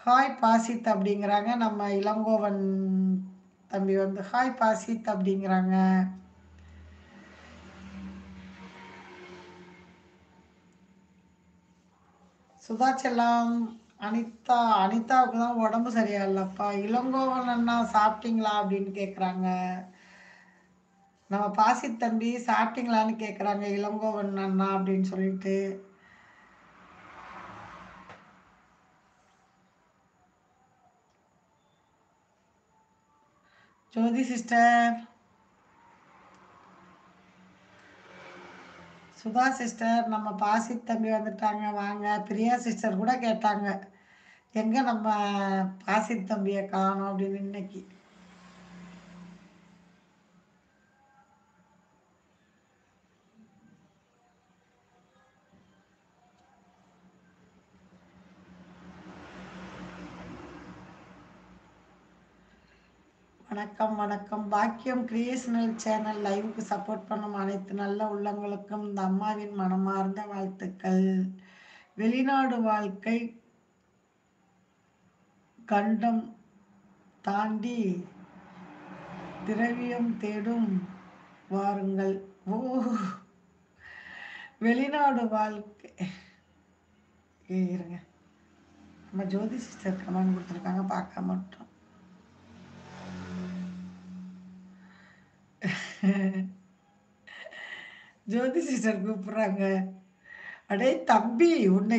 Hi Basith அப்படிங்கிறாங்க. நம்ம இளங்கோவன் தம்பி வந்து ஹாய் பாசித் அப்படிங்கிறாங்க. சுதா செல்லம், அனிதாவுக்கு தான் உடம்பு சரியா இல்லப்பா. இளங்கோவன் அண்ணா சாப்பிட்டீங்களா அப்படின்னு கேட்குறாங்க. நம்ம பாசித் தம்பி சாப்பிட்டீங்களான்னு கேட்குறாங்க இளங்கோவன் அண்ணா அப்படின்னு சொல்லிட்டு. ஜோதி சிஸ்டர், சுதா சிஸ்டர், நம்ம பாசித் தம்பி வந்துட்டாங்க வாங்க. பிரியா சிஸ்டர் கூட கேட்டாங்க எங்க நம்ம பாசித் தம்பியை காணோம் அப்படின்னு இன்னைக்கு. வணக்கம் வணக்கம். பாக்கியம் கிரியேஷனல் சேனல் லைவுக்கு சப்போர்ட் பண்ணும் அனைத்து நல்ல உள்ளங்களுக்கும் இந்த அம்மாவின் மனமார்ந்த வாழ்த்துக்கள். வெளிநாடு வாழ்க்கை கண்டம் தாண்டி திரவியம் தேடும் வாருங்கள். ஓ, வெளிநாடு வாழ்க்கை. இருங்க, நம்ம ஜோதி சிஸ்டர் கமெண்ட் கொடுத்துருக்காங்க, பார்க்க மாட்டோம். ஜோதி சிஸ்டர் கூப்பிடுறாங்க. அடே தம்பி, உன்னை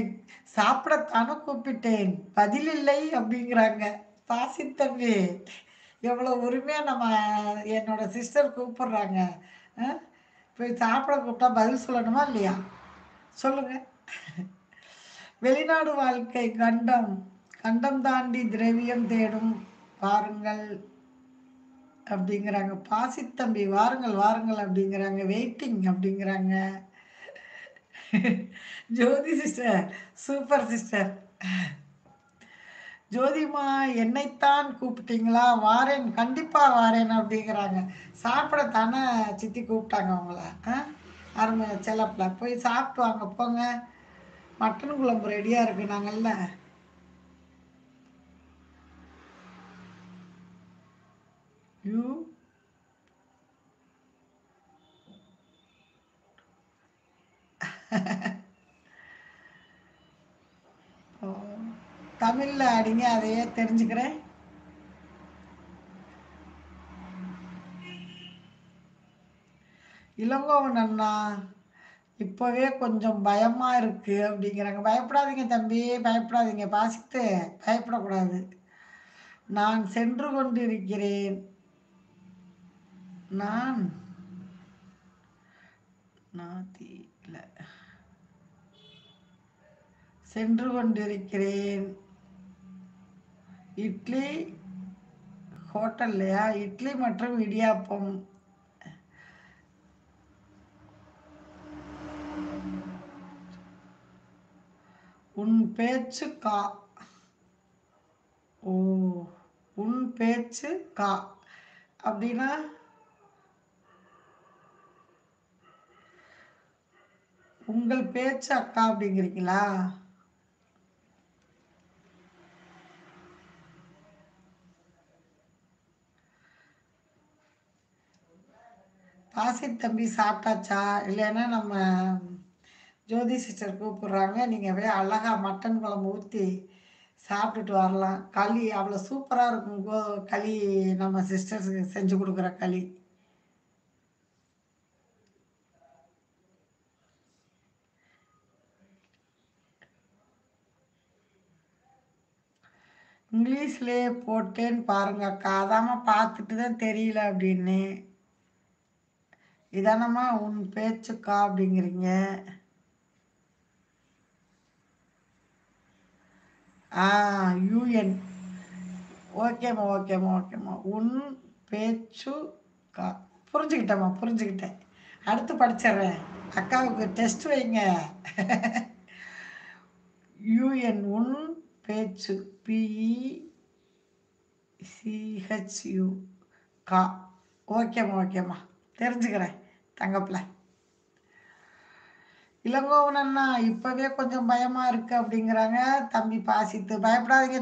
சாப்பிடத்தானே கூப்பிட்டேன், பதில் இல்லை அப்படிங்கிறாங்க. பாசித் தம்பி, எவ்வளோ உரிமையாக நம்ம என்னோட சிஸ்டர் கூப்பிடுறாங்க. போய் சாப்பிட கூப்பிட்டா பதில் சொல்லணுமா இல்லையா? சொல்லுங்க. வெளிநாடு வாழ்க்கை கண்டம் கண்டம் தாண்டி திரவியம் தேடும் வாருங்கள் அப்படிங்கிறாங்க. பாசித் தம்பி வாருங்கள் வாருங்கள் அப்படிங்கிறாங்க. வெயிட்டிங் அப்படிங்கிறாங்க. ஜோதி சிஸ்டர் சூப்பர் சிஸ்டர். ஜோதிமா, என்னைத்தான் கூப்பிட்டீங்களா? வாரேன், கண்டிப்பாக வாரேன் அப்படிங்கிறாங்க. சாப்பிடத்தானே சித்தி கூப்பிட்டாங்க அவங்கள. அருமை செல்லப்பில் போய் சாப்பிட்டு வாங்க போங்க. மட்டன் குழம்பு ரெடியாக இருக்கு நாங்கள்ல. யூ தமிழில் அடிங்க, அதையே தெரிஞ்சுக்கிறேன். இளங்கோவன் அண்ணா, இப்போவே கொஞ்சம் பயமாக இருக்குது அப்படிங்கிறாங்க. பயப்படாதீங்க தம்பி, பயப்படாதீங்க. பாசித்து பயப்படக்கூடாது. நான் சென்று கொண்டிருக்கிறேன். நான் நாத்தில சென்று கொண்டிருக்கிறேன். இட்லி ஹோட்டல்லையா? இட்லி மற்றும் இடியாப்பம். உன் பேச்சு கா. ஓ, உன் பேச்சு கா அப்படின்னா உங்கள் பேச்சு அக்கா அப்படிங்கிறீங்களா? பாசித் தம்பி சாப்பிட்டாச்சா? இல்லைன்னா நம்ம ஜோதி சிஸ்டர் கூப்பிடுறாங்க. நீங்கள் அப்படியே அழகாக மட்டன் குழம்பு ஊற்றி சாப்பிட்டுட்டு வரலாம். களி அவ்வளோ சூப்பராக இருக்கும். களி நம்ம சிஸ்டர்ஸுக்கு செஞ்சு கொடுக்குற களி. இங்கிலீஷ்லேயே போட்டேன்னு பாருங்க அக்கா. அதாம்மா பார்த்துட்டு தான் தெரியல அப்படின்னு. இதானம்மா உன் பேச்சுக்கா அப்படிங்கிறீங்க. யூஎன். ஓகேம்மா ஓகேம்மா ஓகேம்மா. உன் பேச்சு கா. புரிஞ்சுக்கிட்டேம்மா, புரிஞ்சுக்கிட்டேன். அடுத்து படிச்சிடுறேன். அக்காவுக்கு டெஸ்ட் வைங்க. யூஎன் உன் பேச்சு பிஇசிஹெச்யூ கா. ஓகேம்மா ஓகேம்மா, தெரிஞ்சுக்கிறேன் தங்கப்பில். இளங்கோவன் அண்ணா, இப்போவே கொஞ்சம் பயமாக இருக்குது அப்படிங்கிறாங்க. தம்பி பாசித்து பயப்படாதீங்க.